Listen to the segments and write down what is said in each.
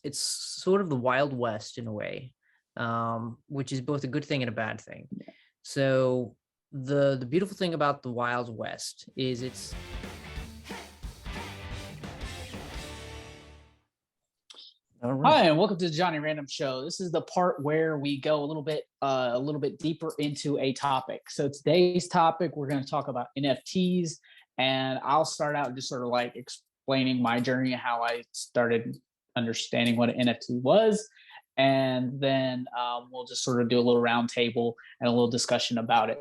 it's sort of the Wild West in a way, which is both a good thing and a bad thing. So the beautiful thing about the Wild West is it's All right. Hi, and welcome to the Johnny Random Show. This is the part where we go a little bit deeper into a topic. So today's topic, we're going to talk about NFTs, and I'll start out just sort of like explaining my journey, how I started understanding what an NFT was, and then we'll just sort of do a little roundtable and a little discussion about it.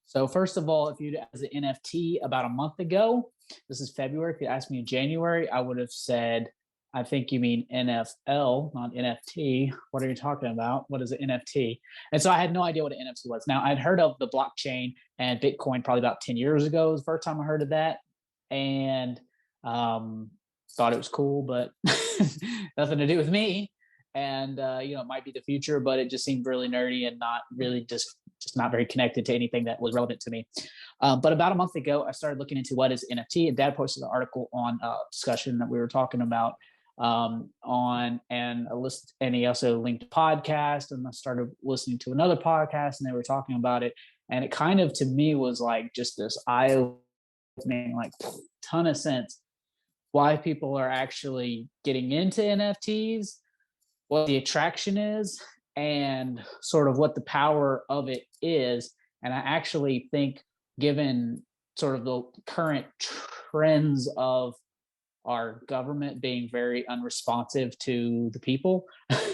So first of all, if you as an NFT about a month ago, this is February. If you asked me in January, I would have said, I think you mean NFL, not NFT. What are you talking about? What is an NFT? And so I had no idea what an NFT was. Now, I'd heard of the blockchain and Bitcoin probably about 10 years ago was the first time I heard of that. And thought it was cool, but nothing to do with me. And, it might be the future, but it just seemed really nerdy and not really just not very connected to anything that was relevant to me. But about a month ago, I started looking into what is NFT, and Dad posted an article on a discussion that we were talking about and a list, and he also linked a podcast, and I started listening to another podcast, and they were talking about it, and it kind of to me was like just this eye-opening, like ton of sense why people are actually getting into NFTs, what the attraction is, and sort of what the power of it is. And I actually think, given sort of the current trends of our government being very unresponsive to the people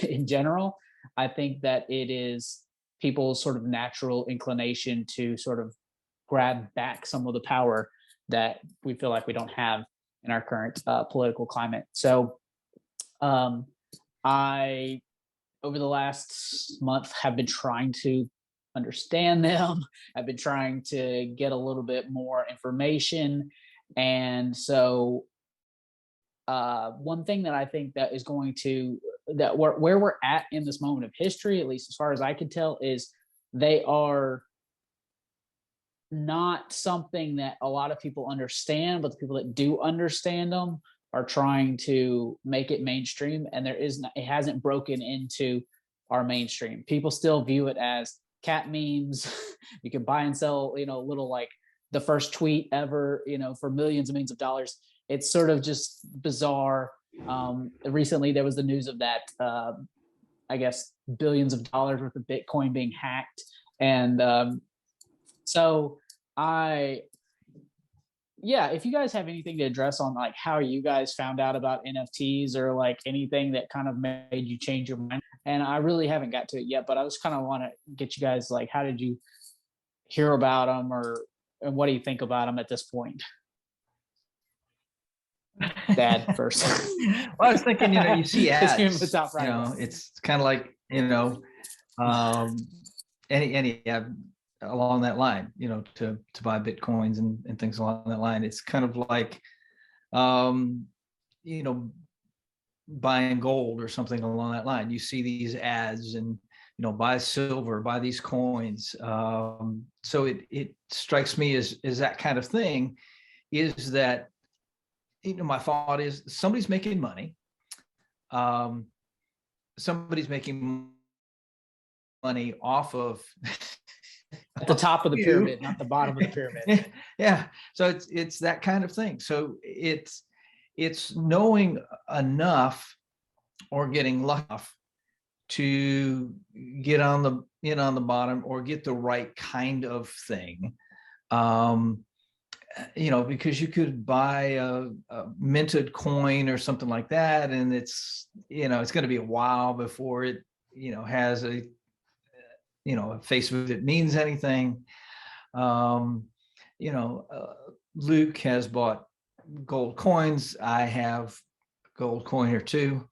in general, I think that it is people's sort of natural inclination to sort of grab back some of the power that we feel like we don't have in our current political climate. So I, over the last month, have been trying to understand them. I've been trying to get a little bit more information. And so one thing that I think that is going to, that where we're at in this moment of history, at least as far as I can tell, is they are not something that a lot of people understand, but the people that do understand them are trying to make it mainstream, and it hasn't broken into our mainstream. People still view it as cat memes. You can buy and sell, little like the first tweet ever, for millions and millions of dollars. It's sort of just bizarre. Recently, there was the news of that, I guess, billions of dollars worth of Bitcoin being hacked. And so if you guys have anything to address on like how you guys found out about NFTs or like anything that kind of made you change your mind. And I really haven't got to it yet, but I just kind of want to get you guys like, how did you hear about them, and what do you think about them at this point? Dad first. Well, I was thinking, you see ads, it's kind of like, any ad along that line, to buy Bitcoins and things along that line. It's kind of like, buying gold or something along that line. You see these ads and, buy silver, buy these coins. So it strikes me as that kind of thing, is that, my thought is somebody's making money. Somebody's making money off of at the top of the pyramid, not the bottom of the pyramid. Yeah. So it's that kind of thing. So it's knowing enough or getting lucky enough to get on the bottom or get the right kind of thing. Because you could buy a minted coin or something like that, and it's going to be a while before it has a face that means anything. Luke has bought gold coins. I have a gold coin here too.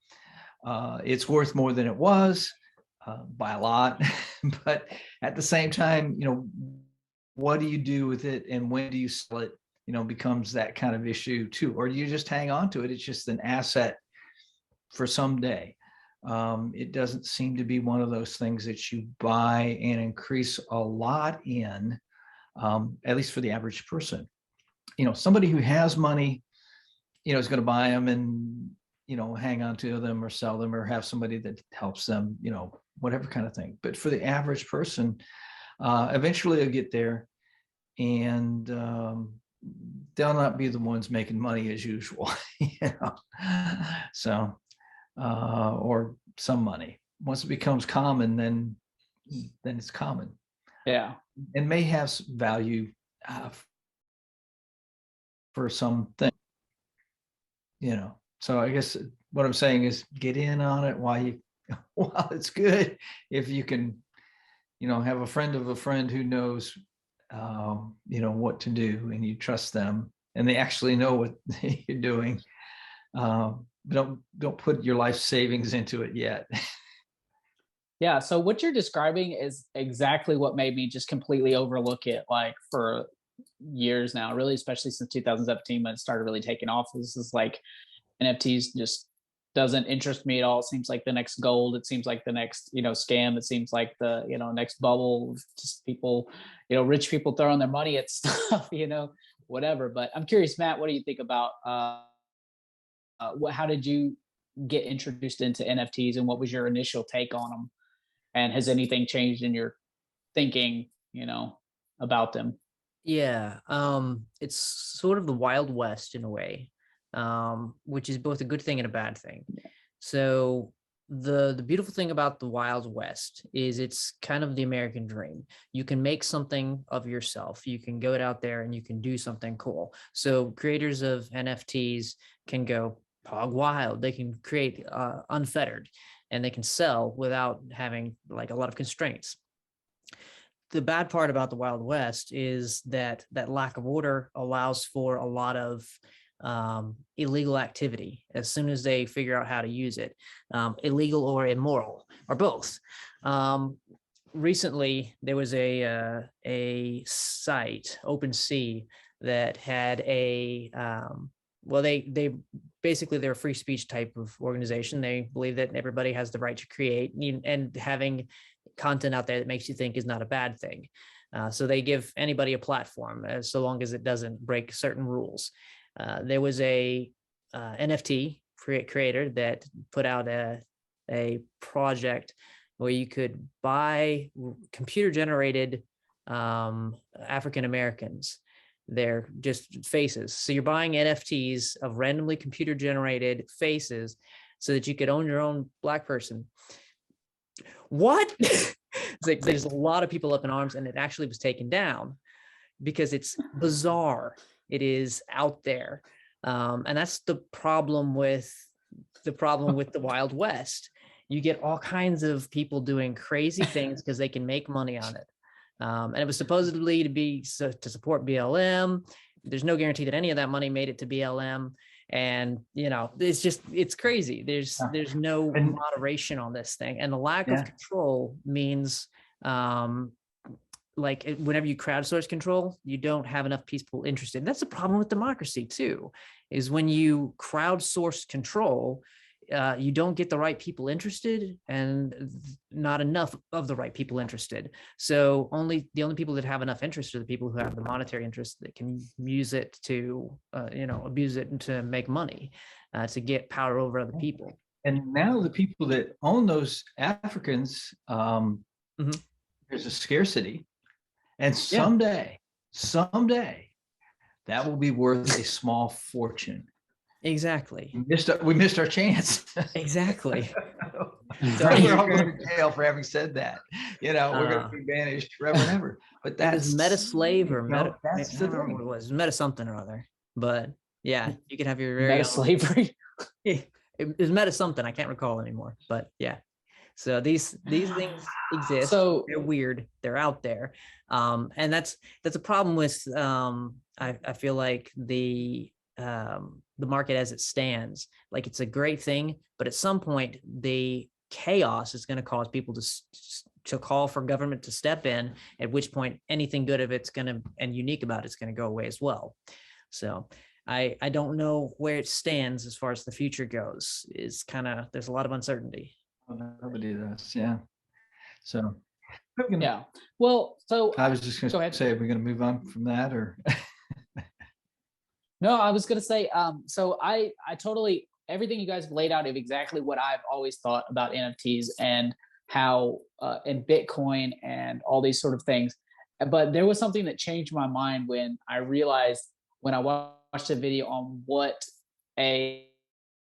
It's worth more than it was by a lot, but at the same time, what do you do with it, and when do you sell it, becomes that kind of issue too. Or do you just hang on to it? It's just an asset for someday. It doesn't seem to be one of those things that you buy and increase a lot in, at least for the average person. Somebody who has money, is going to buy them and hang on to them or sell them or have somebody that helps them, whatever kind of thing. But for the average person, eventually they'll get there, and they'll not be the ones making money as usual, So, or some money. Once it becomes common, then it's common. Yeah. And may have value for something, So I guess what I'm saying is get in on it while it's good. If you can, have a friend of a friend who knows, what to do, and you trust them, and they actually know what you're doing. Don't put your life savings into it yet. Yeah. So what you're describing is exactly what made me just completely overlook it, like for years now, really, especially since 2017 when it started really taking off. This is like NFTs just doesn't interest me at all. It seems like the next gold. It seems like the next, scam. It seems like the, next bubble. Just people, rich people throwing their money at stuff, whatever. But I'm curious, Matt, what do you think about how did you get introduced into NFTs, and what was your initial take on them? And has anything changed in your thinking, about them? Yeah, it's sort of the Wild West in a way, which is both a good thing and a bad thing. So the beautiful thing about the Wild West is it's kind of the American dream. You can make something of yourself. You can go out there and you can do something cool. So creators of NFTs can go hog wild. They can create unfettered, and they can sell without having like a lot of constraints. The bad part about the Wild West is that lack of order allows for a lot of illegal activity as soon as they figure out how to use it, illegal or immoral, or both. Recently, there was a site, OpenSea, that had they basically, they're a free speech type of organization. They believe that everybody has the right to create, and having content out there that makes you think is not a bad thing. So they give anybody a platform, so long as it doesn't break certain rules. There was a NFT creator that put out a project where you could buy computer generated African Americans. They're just faces. So you're buying NFTs of randomly computer generated faces so that you could own your own Black person. What? It's like there's a lot of people up in arms, and it actually was taken down because it's bizarre. It is out there. And that's the problem with the Wild West. You get all kinds of people doing crazy things because they can make money on it. And it was supposedly to support BLM. There's no guarantee that any of that money made it to BLM. And it's crazy. There's no moderation on this thing, and the lack of control means like whenever you crowdsource control, you don't have enough people interested. And that's the problem with democracy too, is when you crowdsource control, you don't get the right people interested, and not enough of the right people interested. So the only people that have enough interest are the people who have the monetary interest that can use it to, abuse it and to make money, to get power over other people. And now the people that own those Africans, there's a scarcity, and someday, that will be worth a small fortune. Exactly. We missed our chance. Exactly. So we're all going to jail for having said that. We're going to be banished forever and ever. But that's meta slave or meta. That's I don't remember what it was. Meta something or other. But yeah, you could have your very meta slavery. It was meta something. I can't recall anymore. But yeah. So these things exist. So they're weird. They're out there. And that's a problem with I feel like the market as it stands. Like, it's a great thing, but at some point the chaos is going to cause people to call for government to step in, at which point anything good of it's going to, and unique about it's going to go away as well. So I don't know where it stands as far as the future goes. There's a lot of uncertainty. Nobody does. Yeah. So well, so I was just going to say, are we going to move on from that, or No, I was going to say, so I totally everything you guys have laid out is exactly what I've always thought about NFTs and how and Bitcoin and all these sort of things. But there was something that changed my mind when I realized, when I watched a video on what a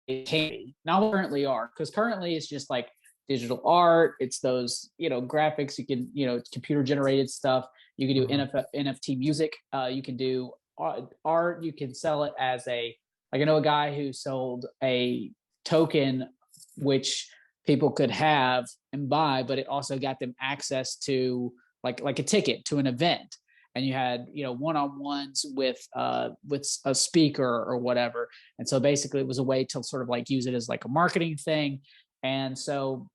can be, now currently are, because currently it's just like digital art, it's those, you know, graphics, you can, you know, computer generated stuff, you can do NFT music, you can do art, you can sell it as a, like I know a guy who sold a token which people could have and buy, but it also got them access to like a ticket to an event, and you had, you know, one-on-ones with a speaker or whatever. And so basically it was a way to sort of like use it as like a marketing thing. And so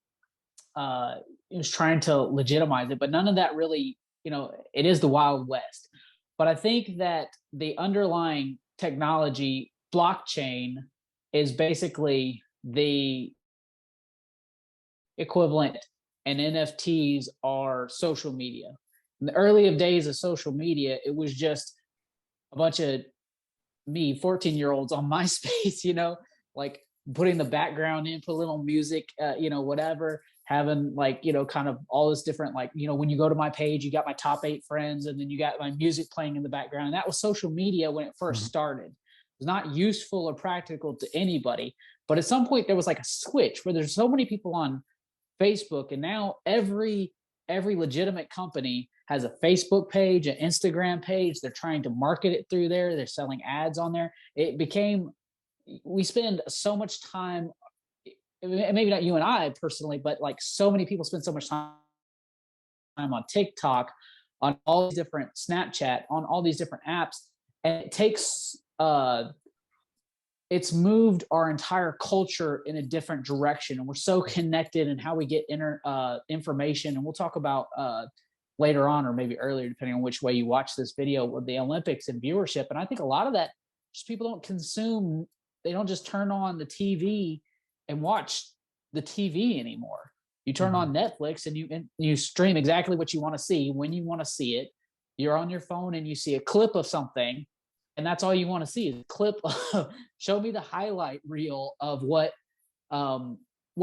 it was trying to legitimize it, but none of that really, you know, it is the Wild West. But I think that the underlying technology, blockchain, is basically the equivalent, and NFTs are social media. In the early days of social media, it was just a bunch of 14-year-olds on MySpace, you know, like putting the background in, put a little music, you know, whatever, having like, you know, kind of all this different, like, you know, when you go to my page, you got my top 8 friends, and then you got my music playing in the background. And that was social media when it first started. It was not useful or practical to anybody. But at some point there was like a switch where there's so many people on Facebook, and now every legitimate company has a Facebook page, an Instagram page. They're trying to market it through there. They're selling ads on there. It became, we spend so much time, maybe not you and I personally, but like so many people spend so much time on TikTok, on all these different Snapchat, on all these different apps, and it takes it's moved our entire culture in a different direction, and we're so connected in how we get information. And we'll talk about later on, or maybe earlier, depending on which way you watch this video, with the Olympics and viewership. And I think a lot of that, just people don't consume, they don't just turn on the TV and watch the TV anymore. You turn on Netflix and you stream exactly what you want to see when you want to see it. You're on your phone and you see a clip of something, and that's all you want to see, is a clip of, show me the highlight reel of what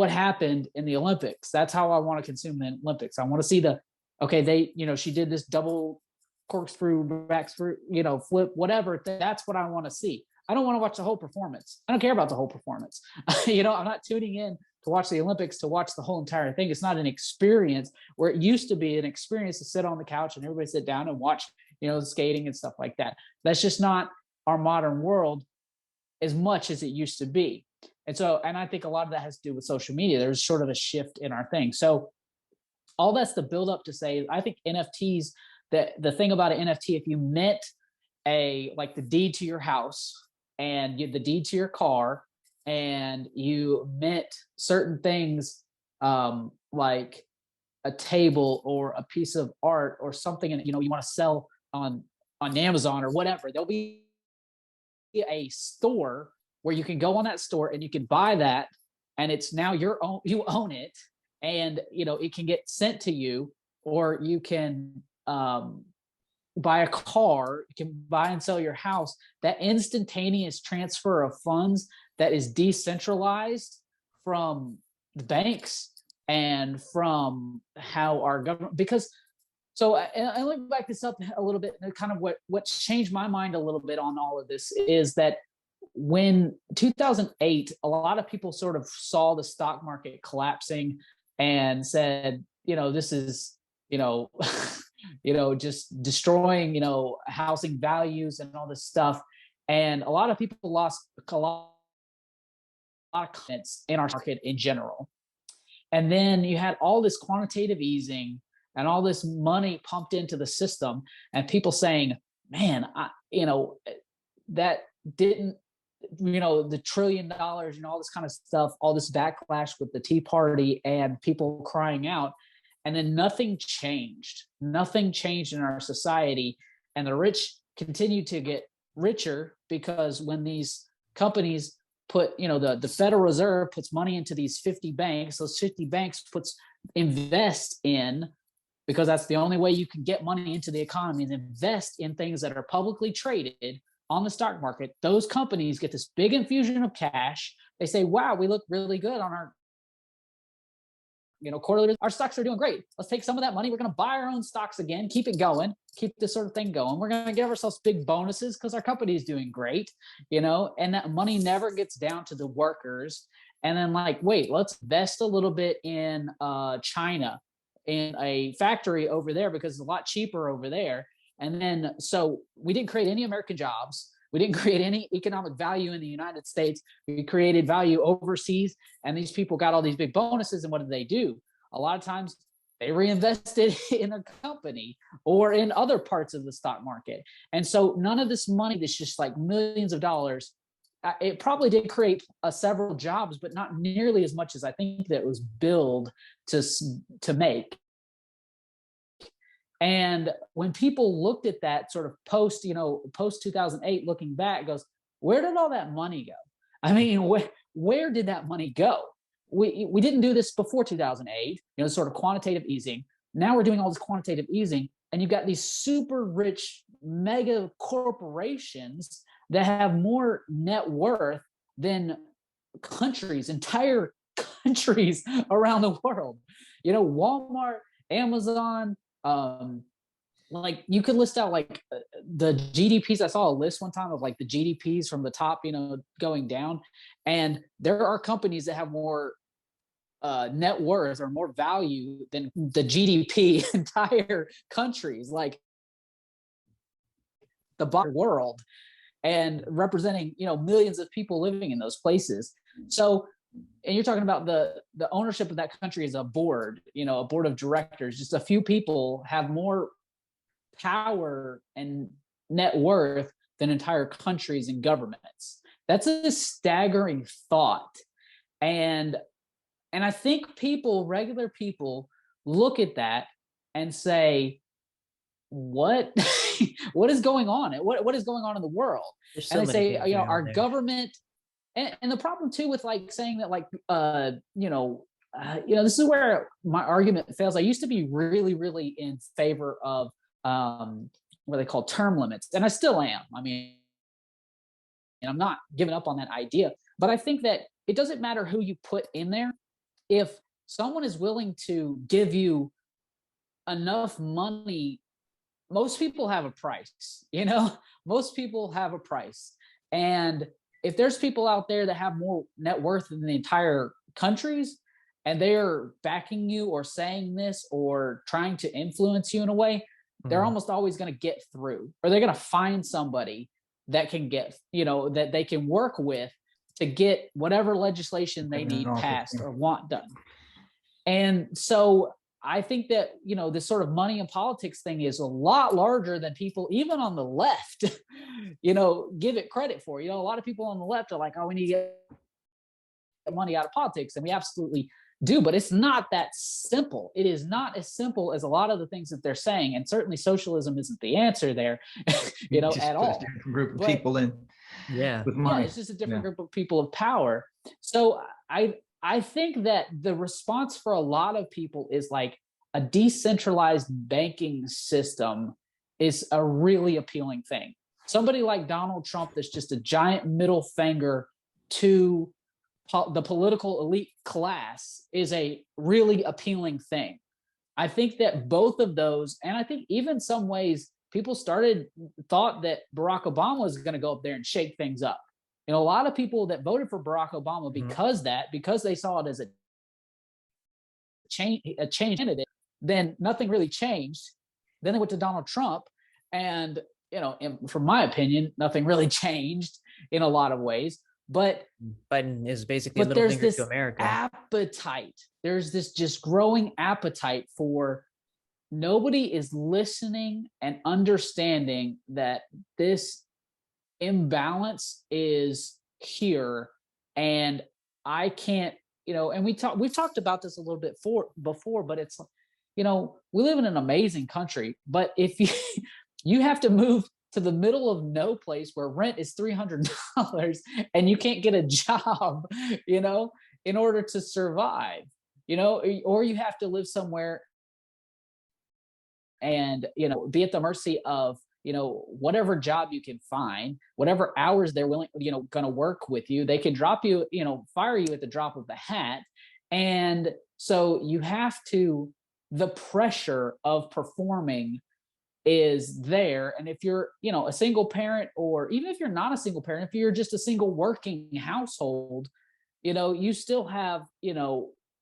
happened in the Olympics. That's how I want to consume the Olympics. I want to see they, you know, she did this double corkscrew, back screw, you know, flip, whatever. That's what I want to see. I don't want to watch the whole performance. I don't care about the whole performance. You know, I'm not tuning in to watch the Olympics to watch the whole entire thing. It's not an experience where it used to be an experience to sit on the couch and everybody sit down and watch, you know, skating and stuff like that. That's just not our modern world as much as it used to be. And so, and I think a lot of that has to do with social media. There's sort of a shift in our thing. So all that's the build up to say, I think NFTs, the thing about an NFT, if you mint like the deed to your house and the deed to your car, and you mint certain things, like a table or a piece of art or something, and you know, you want to sell on Amazon or whatever, there'll be a store where you can go on that store and you can buy that, and it's now your own, you own it, and you know, it can get sent to you, or you can buy a car, you can buy and sell your house. That instantaneous transfer of funds that is decentralized from the banks and from how our government, because so I let me back this up a little bit. Kind of what changed my mind a little bit on all of this is that when 2008, a lot of people sort of saw the stock market collapsing and said, you know, this is, you know, you know, just destroying, you know, housing values and all this stuff. And a lot of people lost a lot of confidence in our market in general. And then you had all this quantitative easing and all this money pumped into the system, and people saying, man, you know, that didn't, you know, the $1 trillion and all this kind of stuff, all this backlash with the Tea Party and people crying out. And then nothing changed in our society. And the rich continue to get richer, because when these companies put, you know, the Federal Reserve puts money into these 50 banks, those 50 banks invest in, because that's the only way you can get money into the economy, and invest in things that are publicly traded, on the stock market, those companies get this big infusion of cash. They say, wow, we look really good on our quarterly, our stocks are doing great. Let's take some of that money. We're going to buy our own stocks again, keep it going, keep this sort of thing going. We're going to give ourselves big bonuses because our company is doing great, and that money never gets down to the workers. And then like, wait, let's invest a little bit in China, in a factory over there because it's a lot cheaper over there. And then, so we didn't create any American jobs. We didn't create any economic value in the United States. We created value overseas, and these people got all these big bonuses. And what did they do? A lot of times they reinvested in their company or in other parts of the stock market. And so none of this money that's just like millions of dollars, it probably did create several jobs, but not nearly as much as I think that was billed to make. And when people looked at that sort of post 2008, looking back, goes, where did all that money go? I mean, where did that money go? We didn't do this before 2008, sort of quantitative easing. Now we're doing all this quantitative easing, and you've got these super rich mega corporations that have more net worth than entire countries around the world. Walmart, Amazon, like you could list out like the GDPs. I saw a list one time of like the GDPs from the top, going down, and there are companies that have more net worth or more value than the GDP entire countries, like the world, and representing millions of people living in those places. So, and you're talking about the ownership of that country as a board, a board of directors. Just a few people have more power and net worth than entire countries and governments. That's a staggering thought. And I think regular people look at that and say, what what is going on? What is going on in the world? And they say, our government. And the problem too with like saying that, like, this is where my argument fails. I used to be really, really in favor of what they call term limits, and I still am. I mean, and I'm not giving up on that idea, but I think that it doesn't matter who you put in there. If someone is willing to give you enough money, most people have a price. Most people have a price, and if there's people out there that have more net worth than the entire countries, and they're backing you or saying this or trying to influence you in a way, they're almost always going to get through, or they're going to find somebody that can get, that they can work with to get whatever legislation they need passed or want done. And so I think that, this sort of money and politics thing is a lot larger than people, even on the left, give it credit for. A lot of people on the left are like, oh, we need to get money out of politics. And we absolutely do, but it's not that simple. It is not as simple as a lot of the things that they're saying. And certainly socialism isn't the answer there, at all. A different group of people in. Yeah. With money. Yeah, it's just a different group of people of power. So I think that the response for a lot of people is like a decentralized banking system is a really appealing thing. Somebody like Donald Trump that's just a giant middle finger to the political elite class is a really appealing thing. I think that both of those, and I think even some ways people thought that Barack Obama was going to go up there and shake things up. A lot of people that voted for Barack Obama because they saw it as a change candidate, then nothing really changed. Then they went to Donald Trump, and from my opinion, nothing really changed in a lot of ways. But Biden is basically a little finger to America. Appetite. There's this just growing appetite for, nobody is listening and understanding that this imbalance is here, and I can't, and we've talked about this a little bit before, but it's, we live in an amazing country, but if you have to move to the middle of no place where rent is $300 and you can't get a job, in order to survive, or you have to live somewhere and, be at the mercy of whatever job you can find, whatever hours they're willing, going to work with you. They can drop you, fire you at the drop of the hat. And so you have to, the pressure of performing is there. And if you're, a single parent, or even if you're not a single parent, if you're just a single working household, you still have,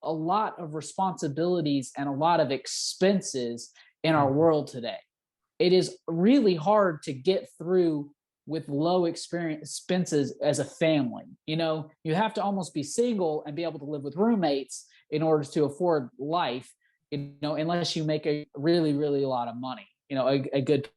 a lot of responsibilities and a lot of expenses in our world today. It is really hard to get through with low expenses as a family. You have to almost be single and be able to live with roommates in order to afford life, unless you make a really, really a lot of money, a good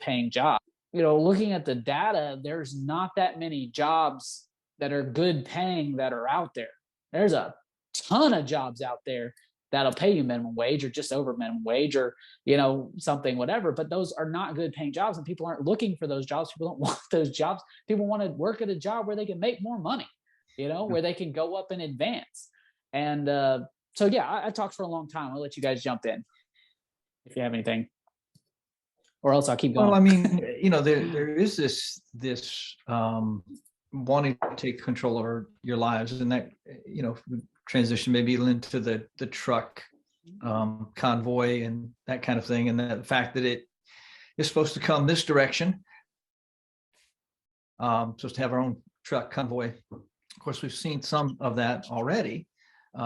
paying job. Looking at the data, there's not that many jobs that are good paying that are out there. There's a ton of jobs out there that'll pay you minimum wage or just over minimum wage, or something, whatever, but those are not good paying jobs, and people aren't looking for those jobs. People don't want those jobs. People want to work at a job where they can make more money, where they can go up in advance. And so yeah, I talked for a long time. I'll let you guys jump in if you have anything, or else I'll keep going. Well, I mean, there is this wanting to take control over your lives, and that transition maybe into the truck convoy and that kind of thing, and the fact that it is supposed to come this direction, supposed to have our own truck convoy. Of course, we've seen some of that already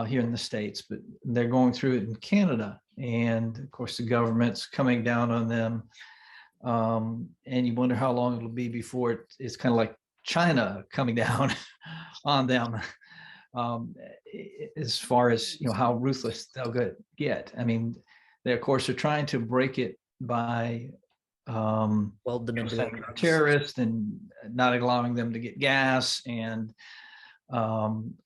here in the States, but they're going through it in Canada, and of course the government's coming down on them, and you wonder how long it'll be before it's kind of like China coming down on them, as far as how ruthless they'll get. I mean, they of course are trying to break it by weld them into terrorists and not allowing them to get gas, and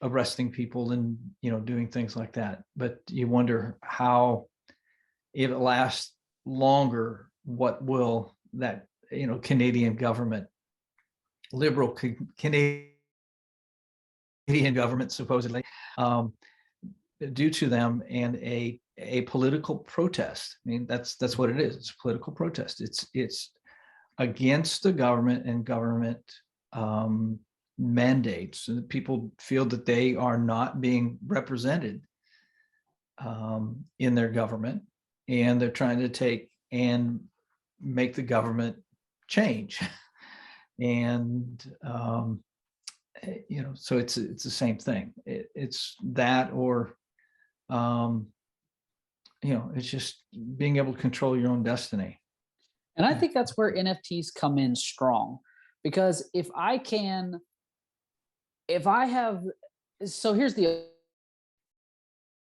arresting people and doing things like that. But you wonder how, if it lasts longer, what will that Canadian government, liberal Canadian government, supposedly, do to them, and a political protest. I mean, that's what it is. It's a political protest. It's against the government and government mandates. And people feel that they are not being represented in their government, and they're trying to take and make the government change. And so it's the same thing. It's that, or it's just being able to control your own destiny. And I think that's where NFTs come in strong, because so here's the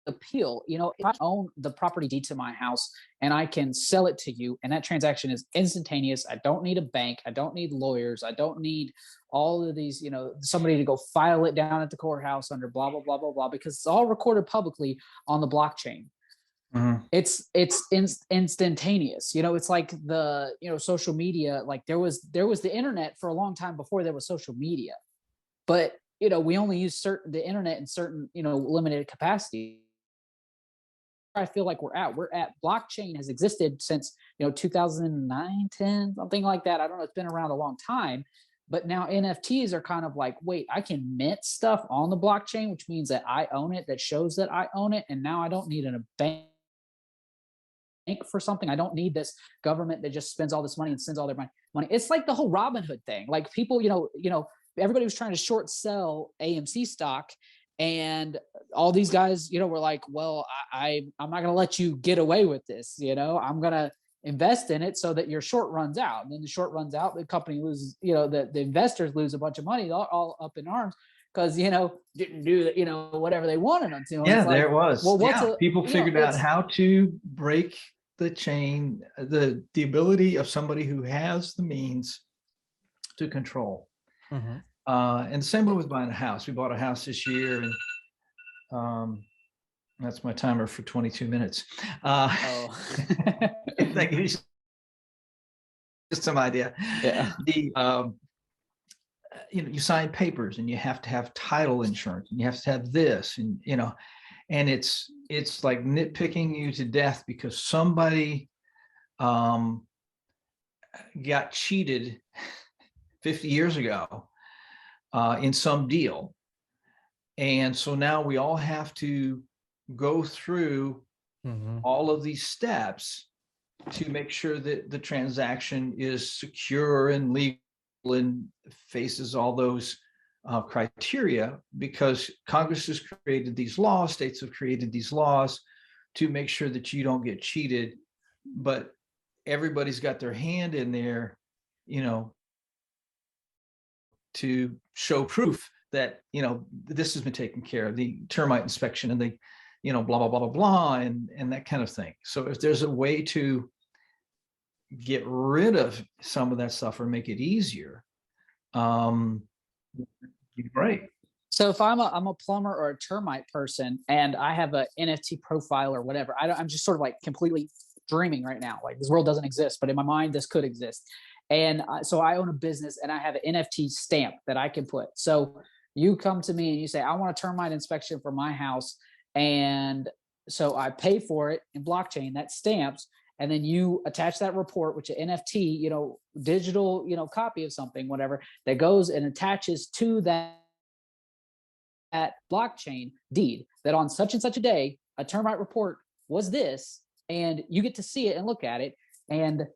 appeal. If I own the property deed to my house and I can sell it to you, and that transaction is instantaneous, I don't need a bank, I don't need lawyers, I don't need all of these, somebody to go file it down at the courthouse under blah blah blah blah blah, because it's all recorded publicly on the blockchain. Mm-hmm. It's instantaneous. It's like the social media. Like there was the internet for a long time before there was social media, but we only use the internet in certain limited capacity. I feel like we're at blockchain has existed since 2009, 10, something like that. I don't know, it's been around a long time, but now NFTs are kind of like, wait, I can mint stuff on the blockchain, which means that I own it, that shows that I own it, and now I don't need a bank for something. I don't need this government that just spends all this money and sends all their money. It's like the whole Robinhood thing. Like people, everybody was trying to short sell AMC stock, and all these guys, were like, well, I'm not going to let you get away with this. I'm going to invest in it so that your short runs out. And then the short runs out, the company loses, the investors lose a bunch of money, all up in arms, because, didn't do that, whatever they wanted them to. Yeah, there it was. Well, people figured out how to break the chain, the ability of somebody who has the means to control. Mm-hmm. And the same way with buying a house. We bought a house this year, and that's my timer for 22 minutes. That gives just some idea. Yeah. You sign papers, and you have to have title insurance, and you have to have this, and and it's like nitpicking you to death because somebody got cheated 50 years ago in some deal. And so now we all have to go through all of these steps to make sure that the transaction is secure and legal and faces all those criteria, because Congress has created these laws, states have created these laws to make sure that you don't get cheated. But everybody's got their hand in there, you know, to show proof that, you know, this has been taken care of, the termite inspection and the, you know, blah, blah, blah, blah, blah, and that kind of thing. So if there's a way to get rid of some of that stuff or make it easier, great. So if I'm a plumber or a termite person and I have a NFT profile or whatever, I'm just sort of like completely dreaming right now. Like this world doesn't exist, but in my mind, this could exist. And so I own a business and I have an NFT stamp that I can put. So you come to me and you say, I want a termite inspection for my house. And so I pay for it in blockchain, that stamps, and then you attach that report, which an NFT, you know, digital, you know, copy of something, whatever, that goes and attaches to that blockchain deed that on such and such a day, a termite report was this, and you get to see it and look at it. And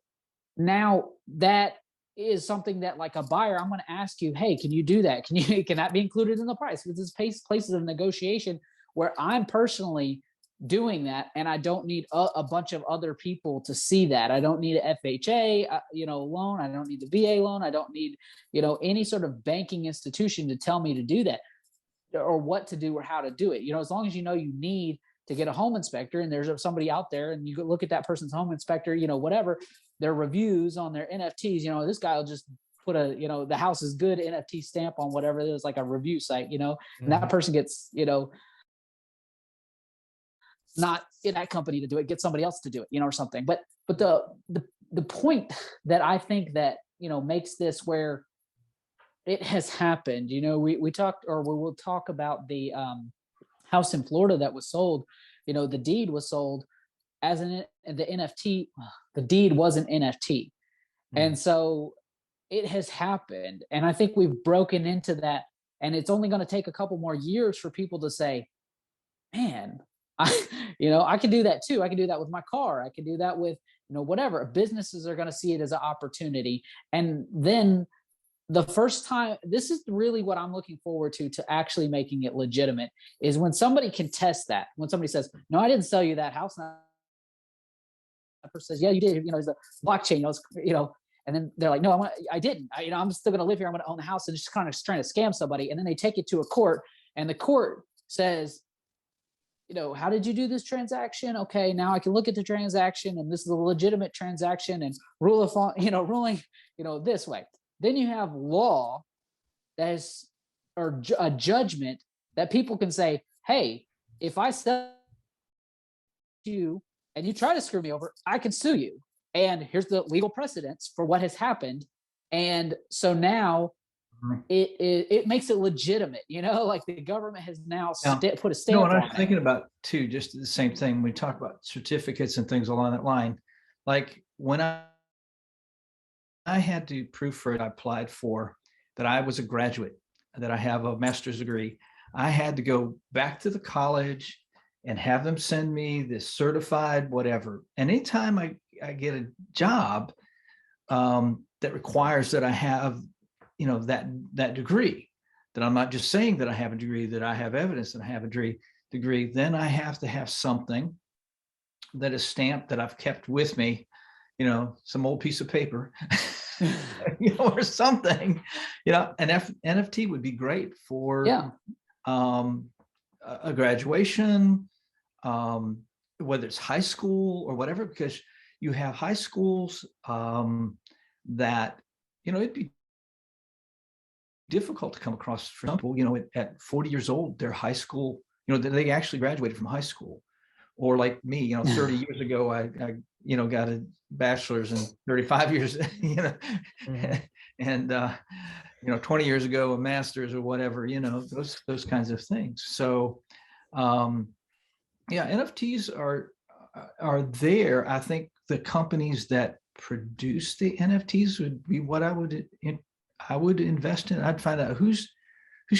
now that is something that, like a buyer, I'm going to ask you, hey, can you do that? Can that be included in the price? Because this places of negotiation where I'm personally doing that, and I don't need a bunch of other people to see that. I don't need an FHA, you know, loan. I don't need the VA loan. I don't need, you know, any sort of banking institution to tell me to do that or what to do or how to do it. You know, as long as you know you need to get a home inspector and there's somebody out there and you look at that person's home inspector, you know, whatever, their reviews on their NFTs, you know, this guy will just put a, you know, the house is good NFT stamp on whatever it is, like a review site, you know, and that person gets, you know, not in that company to do it, get somebody else to do it, you know, or something. But the point that I think that, you know, makes this where it has happened, you know, we talked, or we will talk about the house in Florida that was sold, you know, the deed was sold as the NFT, the deed was an NFT. And so it has happened. And I think we've broken into that. And it's only going to take a couple more years for people to say, man, you know, I can do that too. I can do that with my car. I can do that with, you know, whatever. Businesses are going to see it as an opportunity. And then the first time, this is really what I'm looking forward to actually making it legitimate, is when somebody can test that. When somebody says, no, I didn't sell you that house. And that person says, yeah, you did. You know, it's a blockchain, you know, and then they're like, no, I didn't. You know, I'm still going to live here. I'm going to own the house, and just kind of trying to scam somebody. And then they take it to a court, and the court says, you know, how did you do this transaction? Okay, now I can look at the transaction, and this is a legitimate transaction, and ruling, you know, this way. Then you have law that is, or a judgment that people can say, hey, if I sell you and you try to screw me over, I can sue you. And here's the legal precedents for what has happened. And so now it makes it legitimate, you know, like the government has now put a stamp on it. No, and I'm thinking about too, just the same thing. When we talk about certificates and things along that line, like when I had to prove for it, I applied for that I was a graduate, that I have a master's degree. I had to go back to the college and have them send me this certified whatever. And anytime I get a job that requires that I have, you know, that degree, that I'm not just saying that I have a degree, that I have evidence that I have a degree, then I have to have something that is stamped that I've kept with me, you know, some old piece of paper, you know, or something, you know. An NFT would be great for a graduation, whether it's high school or whatever, because you have high schools that, you know, it'd be difficult to come across for some people, you know, at 40 years old, their high school, you know, they actually graduated from high school. Or like me, you know, 30 years ago, I you know, got a bachelor's, and 35 years, you know, and, you know, 20 years ago, a master's or whatever, you know, those kinds of things. So, yeah, NFTs are there. I think the companies that produce the NFTs would be what I would invest in. I'd find out who's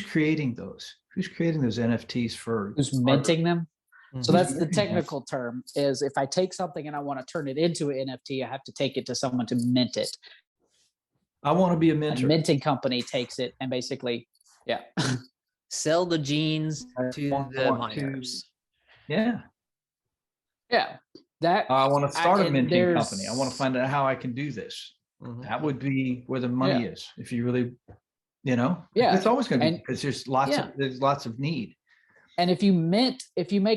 creating those NFTs for who's minting them. So that's the minting them? technical term, is if I take something and I want to turn it into an NFT, I have to take it to someone to mint it. I want to be a minter. A minting company takes it and basically, yeah, sell the genes to the miners. Yeah. That I want to start a minting company. I want to there's find out how I can do this. That would be where the money is. If you really, it's always going to be, because there's lots of need. And if you make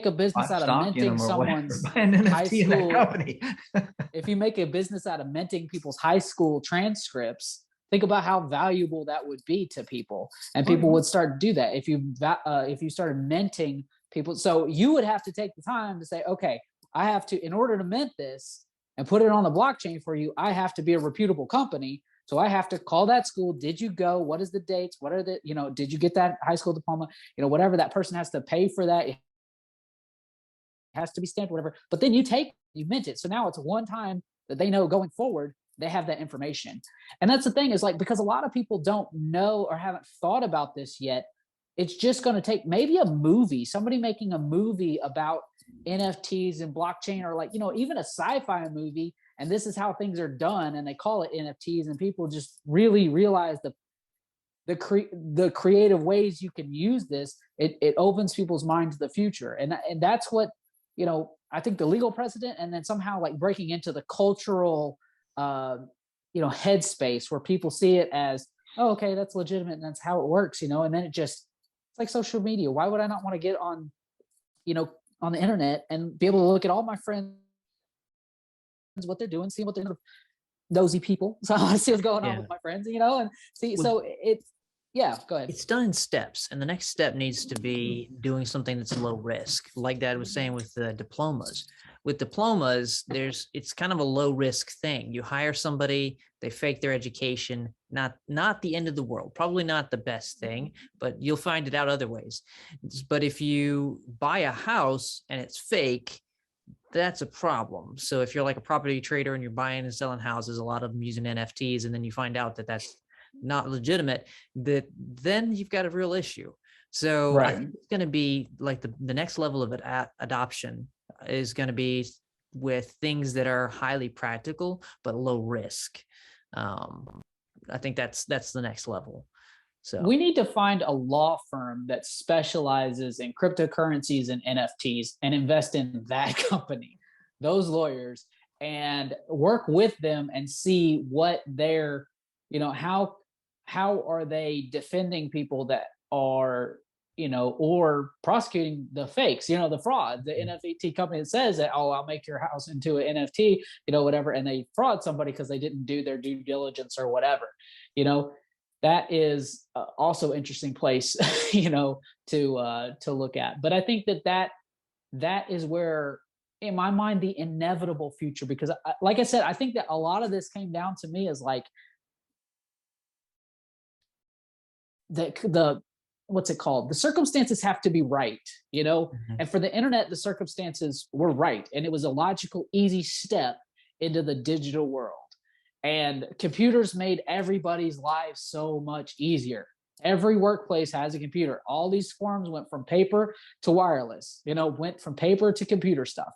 a business out of minting someone's buy an high NFT in that school, company. if you make a business out of minting people's high school transcripts, think about how valuable that would be to people, and people would start to do that. If you started minting people, so you would have to take the time to say, okay, I have to, in order to mint this and put it on the blockchain for you, I have to be a reputable company. So I have to call that school. Did you go? What is the dates? What are the, did you get that high school diploma? Whatever, that person has to pay for that. It has to be stamped, whatever. But then you mint it. So now it's one time that they know going forward, they have that information. And that's the thing, is like, because a lot of people don't know or haven't thought about this yet, it's just going to take maybe a movie, somebody making a movie about NFTs and blockchain, or like, even a sci-fi movie, and this is how things are done, and they call it NFTs, and people just really realize the creative ways you can use this. It opens people's minds to the future, and that's what I think the legal precedent, and then somehow like breaking into the cultural headspace where people see it as, oh, okay, that's legitimate and that's how it works, and then it's like social media. Why would I not want to get on on the internet and be able to look at all my friends, what they're doing, see what they're doing, nosy people. So I want to see what's going on with my friends, and see. So it's, go ahead. It's done in steps, and the next step needs to be doing something that's low risk, like Dad was saying with the diplomas. With diplomas, it's kind of a low risk thing. You hire somebody, they fake their education, not the end of the world, probably not the best thing, but you'll find it out other ways. But if you buy a house and it's fake, that's a problem. So if you're like a property trader and you're buying and selling houses, a lot of them using NFTs, and then you find out that that's not legitimate, then you've got a real issue. So I think it's going to be like the next level of adoption is going to be with things that are highly practical but low risk. I think that's the next level. So we need to find a law firm that specializes in cryptocurrencies and NFTs and invest in that company, those lawyers, and work with them and see what they're, how are they defending people that are, or prosecuting the fakes, the fraud, the NFT company that says that, oh, I'll make your house into an NFT, whatever, and they fraud somebody because they didn't do their due diligence or whatever, that is also interesting place, to look at. But I think that is where, in my mind, the inevitable future, because like I said, I think that a lot of this came down to me as like the what's it called? The circumstances have to be right, and for the internet, the circumstances were right. And it was a logical, easy step into the digital world. And computers made everybody's lives so much easier. Every workplace has a computer. All these forms went from paper to wireless, went from paper to computer stuff.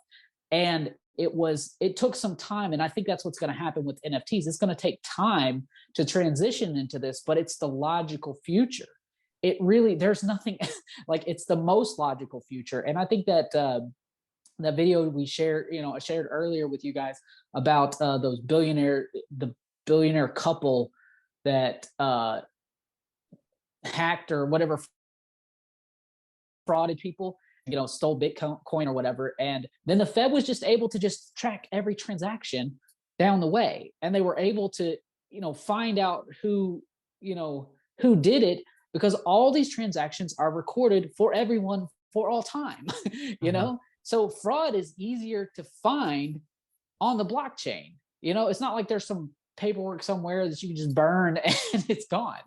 And it took some time. And I think that's what's going to happen with NFTs. It's going to take time to transition into this, but it's the logical future. It really, there's nothing like, it's the most logical future. And I think that, that video we shared, I shared earlier with you guys about the billionaire couple that hacked or whatever, frauded people, stole Bitcoin or whatever. And then the Fed was just able to just track every transaction down the way. And they were able to, find out who did it, because all these transactions are recorded for everyone for all time, So fraud is easier to find on the blockchain. It's not like there's some paperwork somewhere that you can just burn and it's gone.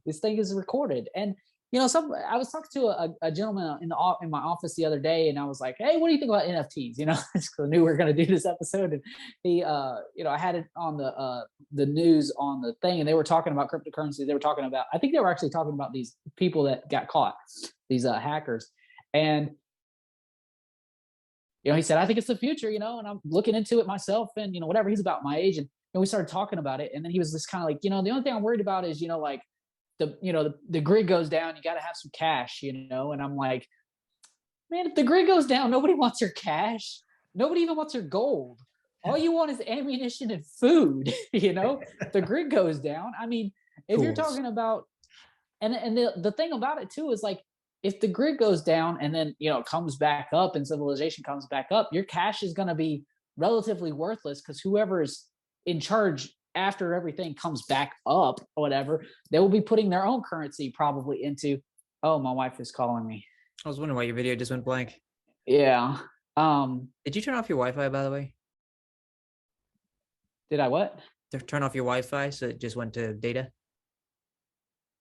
This thing is recorded. And I was talking to a gentleman in my office the other day, and I was like, "Hey, what do you think about NFTs?" Because I knew we were going to do this episode, and he, I had it on the news on the thing, and they were talking about cryptocurrency. They were talking about, I think they were actually talking about these people that got caught, these hackers, and he said, "I think it's the future," and I'm looking into it myself, and whatever. He's about my age, and we started talking about it, and then he was just kind of like, the only thing I'm worried about is, like the grid goes down, you got to have some cash, and I'm like, man, if the grid goes down, nobody wants your cash. Nobody even wants your gold. All you want is ammunition and food. The grid goes down. I mean, if you're talking about, and the thing about it too is like, if the grid goes down and then it comes back up and civilization comes back up, your cash is going to be relatively worthless, because whoever is in charge after everything comes back up or whatever, they will be putting their own currency probably into. Oh, my wife is calling me. I was wondering why your video just went blank. Yeah. Did you turn off your Wi-Fi, by the way? Did I what? Turn off your Wi-Fi so it just went to data?